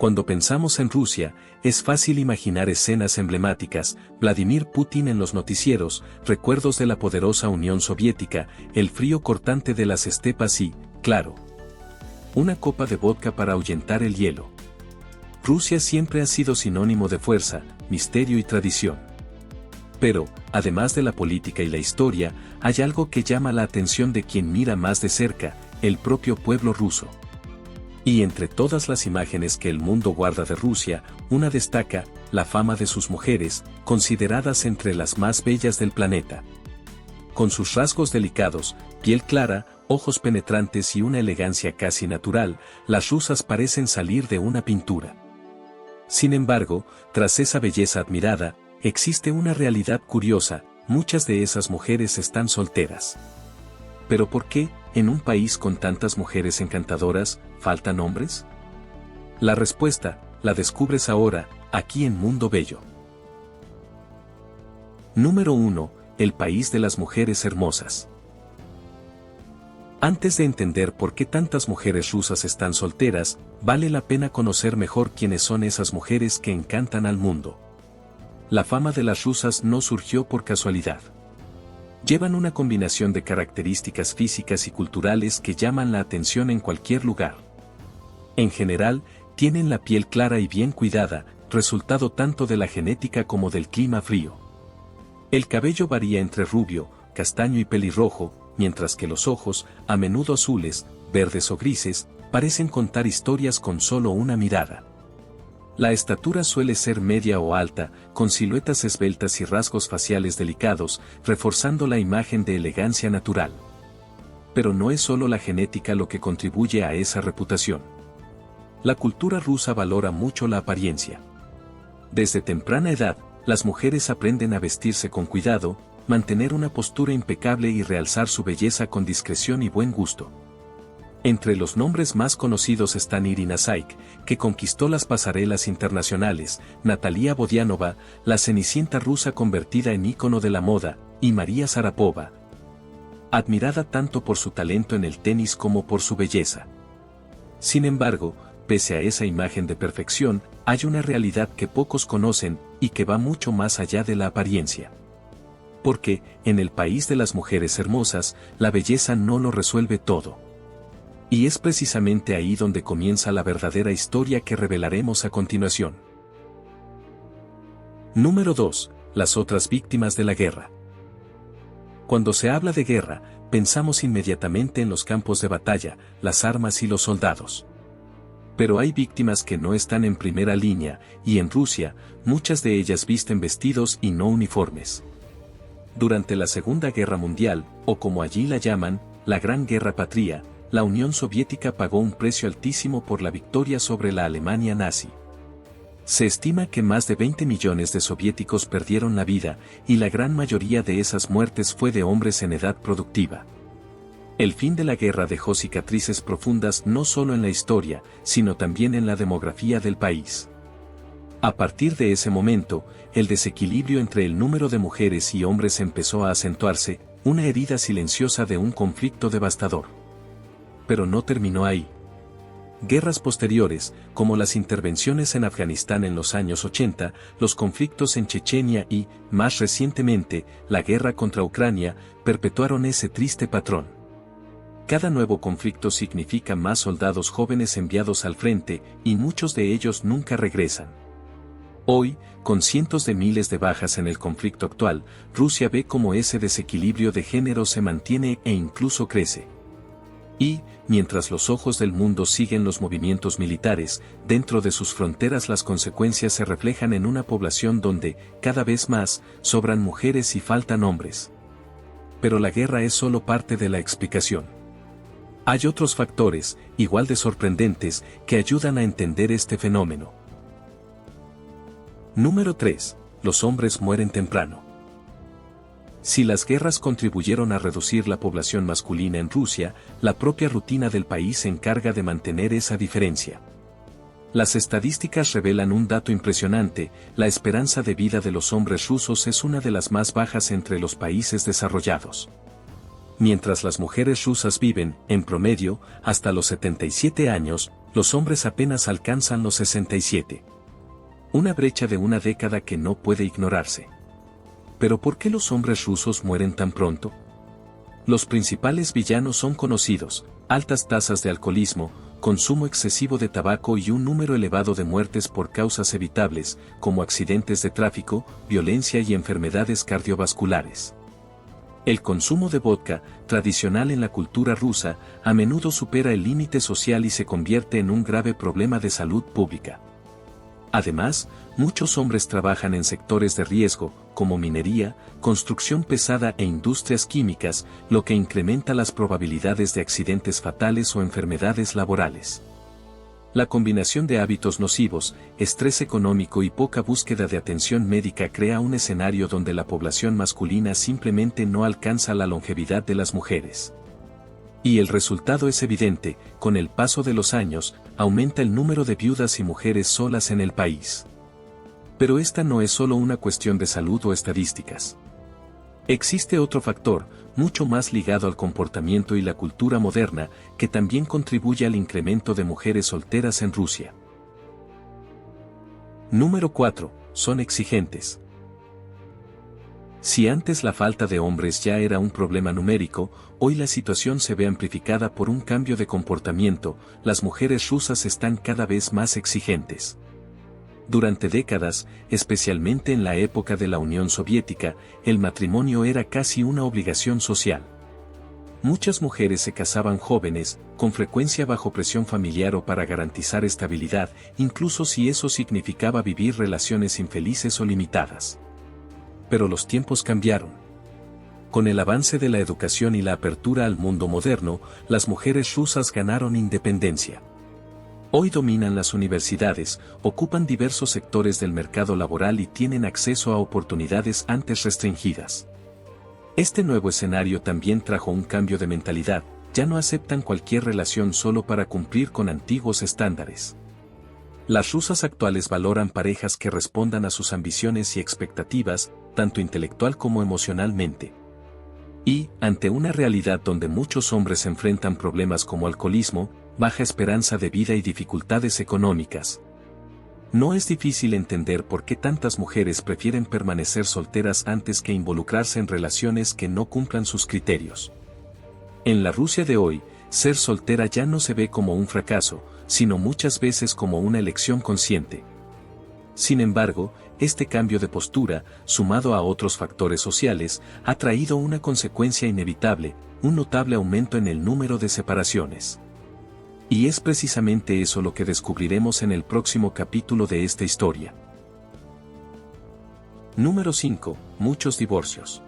Cuando pensamos en Rusia, es fácil imaginar escenas emblemáticas, Vladimir Putin en los noticieros, recuerdos de la poderosa Unión Soviética, el frío cortante de las estepas y, claro, una copa de vodka para ahuyentar el hielo. Rusia siempre ha sido sinónimo de fuerza, misterio y tradición. Pero, además de la política y la historia, hay algo que llama la atención de quien mira más de cerca, el propio pueblo ruso. Y entre todas las imágenes que el mundo guarda de Rusia, una destaca, la fama de sus mujeres, consideradas entre las más bellas del planeta. Con sus rasgos delicados, piel clara, ojos penetrantes y una elegancia casi natural, las rusas parecen salir de una pintura. Sin embargo, tras esa belleza admirada, existe una realidad curiosa, muchas de esas mujeres están solteras. ¿Pero por qué, en un país con tantas mujeres encantadoras, faltan hombres? La respuesta, la descubres ahora, aquí en Mundo Bello. Número 1. El país de las mujeres hermosas. Antes de entender por qué tantas mujeres rusas están solteras, vale la pena conocer mejor quiénes son esas mujeres que encantan al mundo. La fama de las rusas no surgió por casualidad. Llevan una combinación de características físicas y culturales que llaman la atención en cualquier lugar. En general, tienen la piel clara y bien cuidada, resultado tanto de la genética como del clima frío. El cabello varía entre rubio, castaño y pelirrojo, mientras que los ojos, a menudo azules, verdes o grises, parecen contar historias con solo una mirada. La estatura suele ser media o alta, con siluetas esbeltas y rasgos faciales delicados, reforzando la imagen de elegancia natural. Pero no es solo la genética lo que contribuye a esa reputación. La cultura rusa valora mucho la apariencia. Desde temprana edad, las mujeres aprenden a vestirse con cuidado, mantener una postura impecable y realzar su belleza con discreción y buen gusto. Entre los nombres más conocidos están Irina Shayk, que conquistó las pasarelas internacionales, Natalia Vodianova, la cenicienta rusa convertida en ícono de la moda, y María Sharapova, admirada tanto por su talento en el tenis como por su belleza. Sin embargo, pese a esa imagen de perfección, hay una realidad que pocos conocen, y que va mucho más allá de la apariencia. Porque, en el país de las mujeres hermosas, la belleza no lo resuelve todo. Y es precisamente ahí donde comienza la verdadera historia que revelaremos a continuación. Número 2. Las otras víctimas de la guerra. Cuando se habla de guerra, pensamos inmediatamente en los campos de batalla, las armas y los soldados. Pero hay víctimas que no están en primera línea, y en Rusia, muchas de ellas visten vestidos y no uniformes. Durante la Segunda Guerra Mundial, o como allí la llaman, la Gran Guerra Patria, la Unión Soviética pagó un precio altísimo por la victoria sobre la Alemania nazi. Se estima que más de 20 millones de soviéticos perdieron la vida, y la gran mayoría de esas muertes fue de hombres en edad productiva. El fin de la guerra dejó cicatrices profundas no solo en la historia, sino también en la demografía del país. A partir de ese momento, el desequilibrio entre el número de mujeres y hombres empezó a acentuarse, una herida silenciosa de un conflicto devastador. Pero no terminó ahí. Guerras posteriores, como las intervenciones en Afganistán en los años 80, los conflictos en Chechenia y, más recientemente, la guerra contra Ucrania, perpetuaron ese triste patrón. Cada nuevo conflicto significa más soldados jóvenes enviados al frente, y muchos de ellos nunca regresan. Hoy, con cientos de miles de bajas en el conflicto actual, Rusia ve cómo ese desequilibrio de género se mantiene e incluso crece. Y, mientras los ojos del mundo siguen los movimientos militares, dentro de sus fronteras las consecuencias se reflejan en una población donde, cada vez más, sobran mujeres y faltan hombres. Pero la guerra es solo parte de la explicación. Hay otros factores, igual de sorprendentes, que ayudan a entender este fenómeno. Número 3. Los hombres mueren temprano. Si las guerras contribuyeron a reducir la población masculina en Rusia, la propia rutina del país se encarga de mantener esa diferencia. Las estadísticas revelan un dato impresionante: la esperanza de vida de los hombres rusos es una de las más bajas entre los países desarrollados. Mientras las mujeres rusas viven, en promedio, hasta los 77 años, Los hombres apenas alcanzan los 67. Una brecha de una década que no puede ignorarse. ¿Pero por qué los hombres rusos mueren tan pronto? Los principales villanos son conocidos: altas tasas de alcoholismo, consumo excesivo de tabaco y un número elevado de muertes por causas evitables, como accidentes de tráfico, violencia y enfermedades cardiovasculares. El consumo de vodka, tradicional en la cultura rusa, a menudo supera el límite social y se convierte en un grave problema de salud pública. Además, muchos hombres trabajan en sectores de riesgo, como minería, construcción pesada e industrias químicas, lo que incrementa las probabilidades de accidentes fatales o enfermedades laborales. La combinación de hábitos nocivos, estrés económico y poca búsqueda de atención médica crea un escenario donde la población masculina simplemente no alcanza la longevidad de las mujeres. Y el resultado es evidente: con el paso de los años, aumenta el número de viudas y mujeres solas en el país. Pero esta no es solo una cuestión de salud o estadísticas. Existe otro factor, mucho más ligado al comportamiento y la cultura moderna, que también contribuye al incremento de mujeres solteras en Rusia. Número 4. Son exigentes. Si antes la falta de hombres ya era un problema numérico, hoy la situación se ve amplificada por un cambio de comportamiento: las mujeres rusas están cada vez más exigentes. Durante décadas, especialmente en la época de la Unión Soviética, el matrimonio era casi una obligación social. Muchas mujeres se casaban jóvenes, con frecuencia bajo presión familiar o para garantizar estabilidad, incluso si eso significaba vivir relaciones infelices o limitadas. Pero los tiempos cambiaron. Con el avance de la educación y la apertura al mundo moderno, las mujeres rusas ganaron independencia. Hoy dominan las universidades, ocupan diversos sectores del mercado laboral y tienen acceso a oportunidades antes restringidas. Este nuevo escenario también trajo un cambio de mentalidad: ya no aceptan cualquier relación solo para cumplir con antiguos estándares. Las rusas actuales valoran parejas que respondan a sus ambiciones y expectativas, tanto intelectual como emocionalmente. Y, ante una realidad donde muchos hombres enfrentan problemas como alcoholismo, baja esperanza de vida y dificultades económicas, no es difícil entender por qué tantas mujeres prefieren permanecer solteras antes que involucrarse en relaciones que no cumplan sus criterios. En la Rusia de hoy, ser soltera ya no se ve como un fracaso, sino muchas veces como una elección consciente. Sin embargo, este cambio de postura, sumado a otros factores sociales, ha traído una consecuencia inevitable: un notable aumento en el número de separaciones. Y es precisamente eso lo que descubriremos en el próximo capítulo de esta historia. Número 5. Muchos divorcios.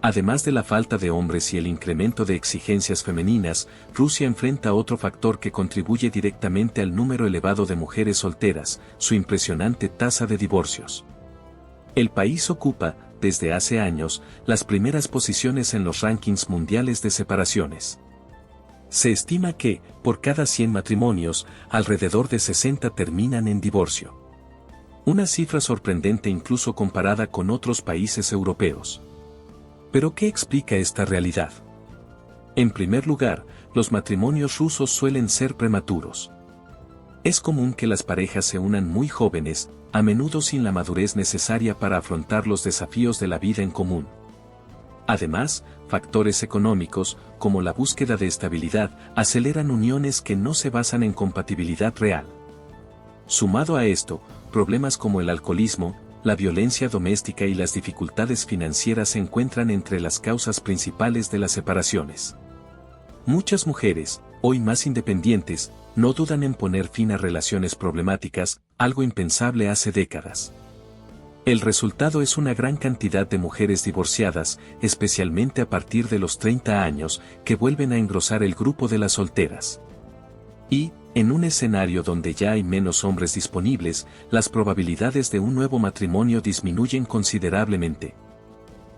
Además de la falta de hombres y el incremento de exigencias femeninas, Rusia enfrenta otro factor que contribuye directamente al número elevado de mujeres solteras: su impresionante tasa de divorcios. El país ocupa, desde hace años, las primeras posiciones en los rankings mundiales de separaciones. Se estima que, por cada 100 matrimonios, alrededor de 60 terminan en divorcio. Una cifra sorprendente incluso comparada con otros países europeos. ¿Pero qué explica esta realidad? En primer lugar, los matrimonios rusos suelen ser prematuros. Es común que las parejas se unan muy jóvenes, a menudo sin la madurez necesaria para afrontar los desafíos de la vida en común. Además, factores económicos, como la búsqueda de estabilidad, aceleran uniones que no se basan en compatibilidad real. Sumado a esto, problemas como el alcoholismo, la violencia doméstica y las dificultades financieras se encuentran entre las causas principales de las separaciones. Muchas mujeres, hoy más independientes, no dudan en poner fin a relaciones problemáticas, algo impensable hace décadas. El resultado es una gran cantidad de mujeres divorciadas, especialmente a partir de los 30 años, que vuelven a engrosar el grupo de las solteras. Y, en un escenario donde ya hay menos hombres disponibles, las probabilidades de un nuevo matrimonio disminuyen considerablemente.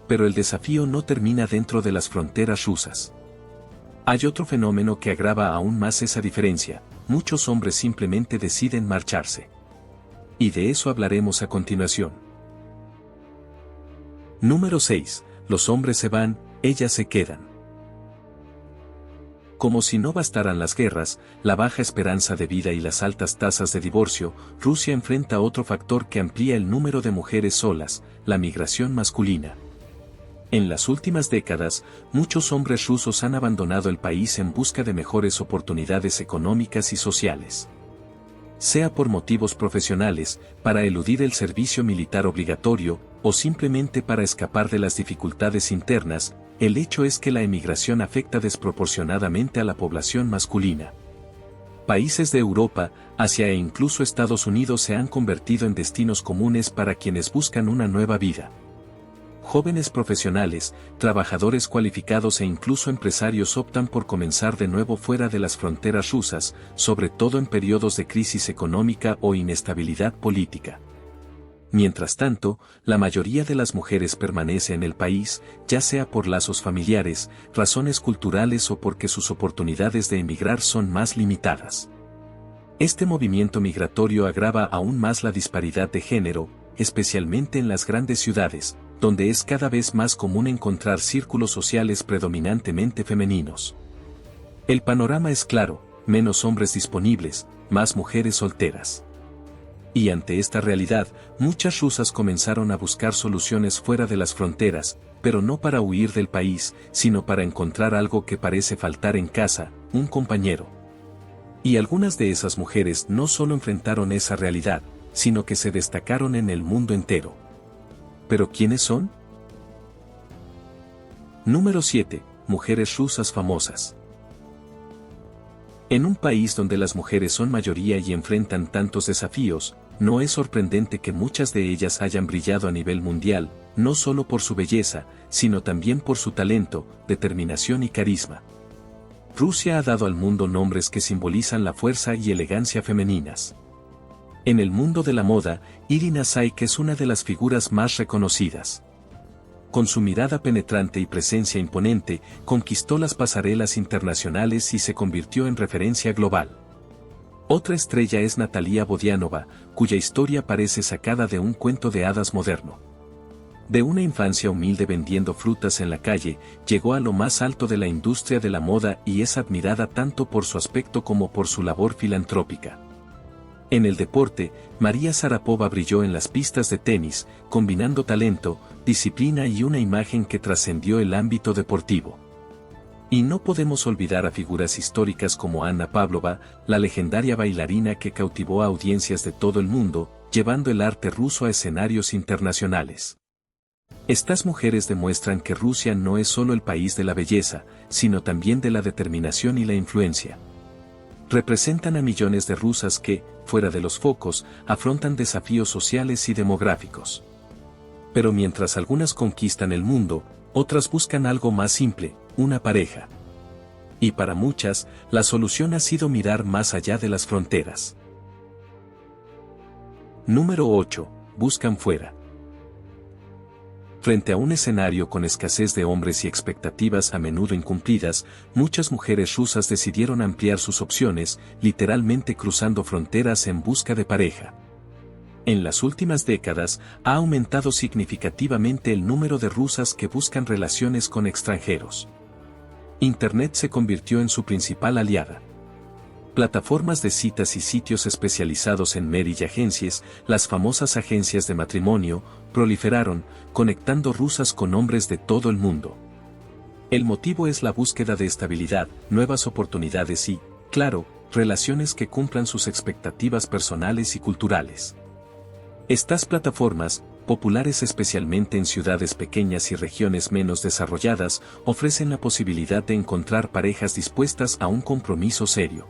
Pero el desafío no termina dentro de las fronteras rusas. Hay otro fenómeno que agrava aún más esa diferencia: muchos hombres simplemente deciden marcharse. Y de eso hablaremos a continuación. Número 6. Los hombres se van, ellas se quedan. Como si no bastaran las guerras, la baja esperanza de vida y las altas tasas de divorcio, Rusia enfrenta otro factor que amplía el número de mujeres solas, la migración masculina. En las últimas décadas, muchos hombres rusos han abandonado el país en busca de mejores oportunidades económicas y sociales. Sea por motivos profesionales, para eludir el servicio militar obligatorio, o simplemente para escapar de las dificultades internas, el hecho es que la emigración afecta desproporcionadamente a la población masculina. Países de Europa, Asia e incluso Estados Unidos se han convertido en destinos comunes para quienes buscan una nueva vida. Jóvenes profesionales, trabajadores cualificados e incluso empresarios optan por comenzar de nuevo fuera de las fronteras rusas, sobre todo en periodos de crisis económica o inestabilidad política. Mientras tanto, la mayoría de las mujeres permanece en el país, ya sea por lazos familiares, razones culturales o porque sus oportunidades de emigrar son más limitadas. Este movimiento migratorio agrava aún más la disparidad de género, especialmente en las grandes ciudades, donde es cada vez más común encontrar círculos sociales predominantemente femeninos. El panorama es claro, menos hombres disponibles, más mujeres solteras. Y ante esta realidad, muchas rusas comenzaron a buscar soluciones fuera de las fronteras, pero no para huir del país, sino para encontrar algo que parece faltar en casa, un compañero. Y algunas de esas mujeres no solo enfrentaron esa realidad, sino que se destacaron en el mundo entero. ¿Pero quiénes son? Número 7. Mujeres rusas famosas. En un país donde las mujeres son mayoría y enfrentan tantos desafíos, no es sorprendente que muchas de ellas hayan brillado a nivel mundial, no solo por su belleza, sino también por su talento, determinación y carisma. Rusia ha dado al mundo nombres que simbolizan la fuerza y elegancia femeninas. En el mundo de la moda, Irina Shayk es una de las figuras más reconocidas. Con su mirada penetrante y presencia imponente, conquistó las pasarelas internacionales y se convirtió en referencia global. Otra estrella es Natalia Bodianova, cuya historia parece sacada de un cuento de hadas moderno. De una infancia humilde vendiendo frutas en la calle, llegó a lo más alto de la industria de la moda y es admirada tanto por su aspecto como por su labor filantrópica. En el deporte, María Sharapova brilló en las pistas de tenis, combinando talento, disciplina y una imagen que trascendió el ámbito deportivo. Y no podemos olvidar a figuras históricas como Anna Pavlova, la legendaria bailarina que cautivó a audiencias de todo el mundo, llevando el arte ruso a escenarios internacionales. Estas mujeres demuestran que Rusia no es solo el país de la belleza, sino también de la determinación y la influencia. Representan a millones de rusas que, fuera de los focos, afrontan desafíos sociales y demográficos. Pero mientras algunas conquistan el mundo, otras buscan algo más simple, una pareja. Y para muchas, la solución ha sido mirar más allá de las fronteras. Número 8. Buscan fuera. Frente a un escenario con escasez de hombres y expectativas a menudo incumplidas, muchas mujeres rusas decidieron ampliar sus opciones, literalmente cruzando fronteras en busca de pareja. En las últimas décadas, ha aumentado significativamente el número de rusas que buscan relaciones con extranjeros. Internet se convirtió en su principal aliada. Plataformas de citas y sitios especializados en marriage agencies, las famosas agencias de matrimonio, proliferaron, conectando rusas con hombres de todo el mundo. El motivo es la búsqueda de estabilidad, nuevas oportunidades y, claro, relaciones que cumplan sus expectativas personales y culturales. Estas plataformas, populares especialmente en ciudades pequeñas y regiones menos desarrolladas, ofrecen la posibilidad de encontrar parejas dispuestas a un compromiso serio.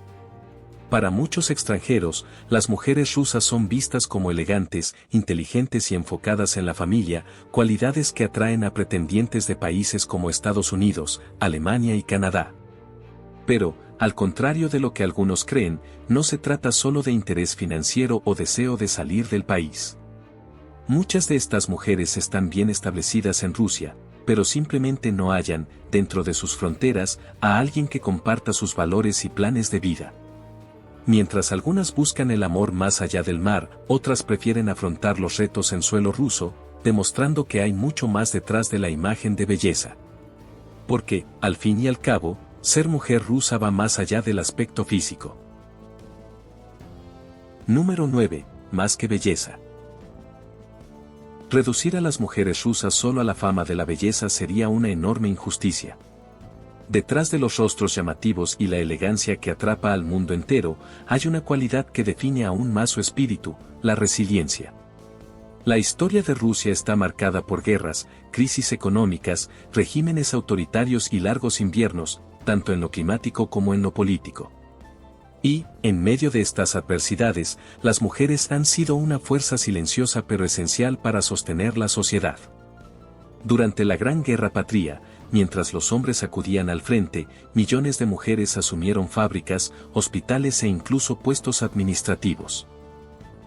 Para muchos extranjeros, las mujeres rusas son vistas como elegantes, inteligentes y enfocadas en la familia, cualidades que atraen a pretendientes de países como Estados Unidos, Alemania y Canadá. Pero, al contrario de lo que algunos creen, no se trata solo de interés financiero o deseo de salir del país. Muchas de estas mujeres están bien establecidas en Rusia, pero simplemente no hallan, dentro de sus fronteras, a alguien que comparta sus valores y planes de vida. Mientras algunas buscan el amor más allá del mar, otras prefieren afrontar los retos en suelo ruso, demostrando que hay mucho más detrás de la imagen de belleza. Porque, al fin y al cabo, Ser mujer rusa va más allá del aspecto físico. Número 9. Más que belleza. Reducir a las mujeres rusas solo a la fama de la belleza sería una enorme injusticia. Detrás de los rostros llamativos y la elegancia que atrapa al mundo entero, hay una cualidad que define aún más su espíritu, la resiliencia. La historia de Rusia está marcada por guerras, crisis económicas, regímenes autoritarios y largos inviernos, tanto en lo climático como en lo político. Y, en medio de estas adversidades, las mujeres han sido una fuerza silenciosa pero esencial para sostener la sociedad. Durante la Gran Guerra Patria, mientras los hombres acudían al frente, millones de mujeres asumieron fábricas, hospitales e incluso puestos administrativos.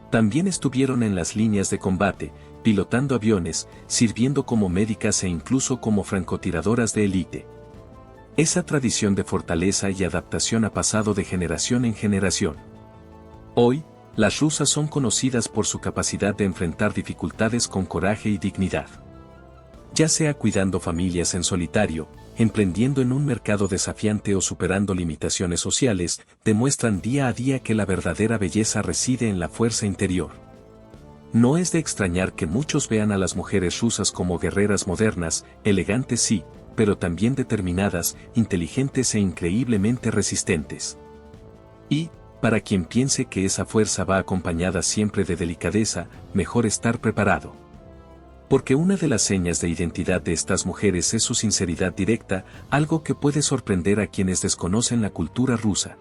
También estuvieron en las líneas de combate, pilotando aviones, sirviendo como médicas e incluso como francotiradoras de élite. Esa tradición de fortaleza y adaptación ha pasado de generación en generación. Hoy, las rusas son conocidas por su capacidad de enfrentar dificultades con coraje y dignidad. Ya sea cuidando familias en solitario, emprendiendo en un mercado desafiante o superando limitaciones sociales, demuestran día a día que la verdadera belleza reside en la fuerza interior. No es de extrañar que muchos vean a las mujeres rusas como guerreras modernas, elegantes sí, pero también determinadas, inteligentes e increíblemente resistentes. Y, para quien piense que esa fuerza va acompañada siempre de delicadeza, mejor estar preparado. Porque una de las señas de identidad de estas mujeres es su sinceridad directa, algo que puede sorprender a quienes desconocen la cultura rusa.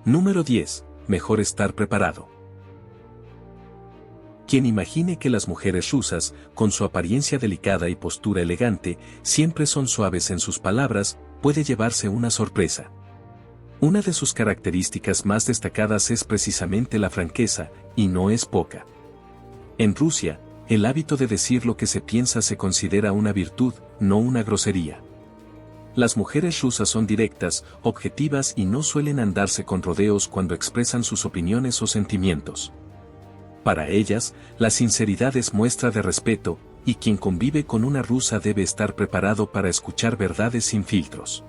Número 10. Mejor estar preparado. Quien imagine que las mujeres rusas, con su apariencia delicada y postura elegante, siempre son suaves en sus palabras, puede llevarse una sorpresa. Una de sus características más destacadas es precisamente la franqueza, y no es poca. En Rusia, el hábito de decir lo que se piensa se considera una virtud, no una grosería. Las mujeres rusas son directas, objetivas y no suelen andarse con rodeos cuando expresan sus opiniones o sentimientos. Para ellas, la sinceridad es muestra de respeto, y quien convive con una rusa debe estar preparado para escuchar verdades sin filtros.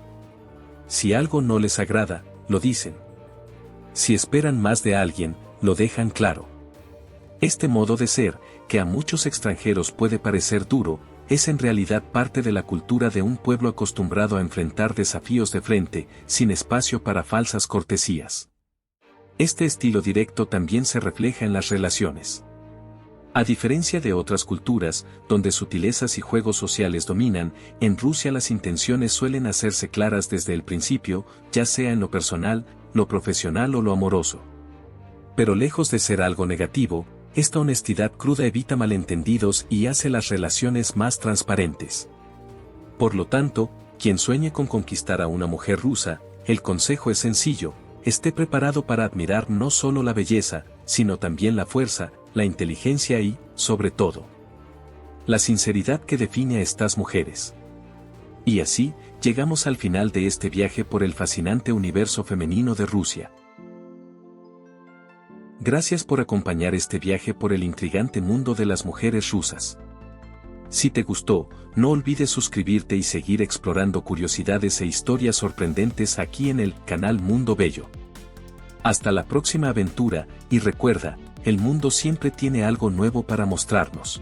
Si algo no les agrada, lo dicen. Si esperan más de alguien, lo dejan claro. Este modo de ser, que a muchos extranjeros puede parecer duro, es en realidad parte de la cultura de un pueblo acostumbrado a enfrentar desafíos de frente, sin espacio para falsas cortesías. Este estilo directo también se refleja en las relaciones. A diferencia de otras culturas, donde sutilezas y juegos sociales dominan, en Rusia las intenciones suelen hacerse claras desde el principio, ya sea en lo personal, lo profesional o lo amoroso. Pero lejos de ser algo negativo, esta honestidad cruda evita malentendidos y hace las relaciones más transparentes. Por lo tanto, quien sueñe con conquistar a una mujer rusa, el consejo es sencillo: esté preparado para admirar no solo la belleza, sino también la fuerza, la inteligencia y, sobre todo, la sinceridad que define a estas mujeres. Y así, llegamos al final de este viaje por el fascinante universo femenino de Rusia. Gracias por acompañar este viaje por el intrigante mundo de las mujeres rusas. Si te gustó, no olvides suscribirte y seguir explorando curiosidades e historias sorprendentes aquí en el canal Mundo Bello. Hasta la próxima aventura, y recuerda, el mundo siempre tiene algo nuevo para mostrarnos.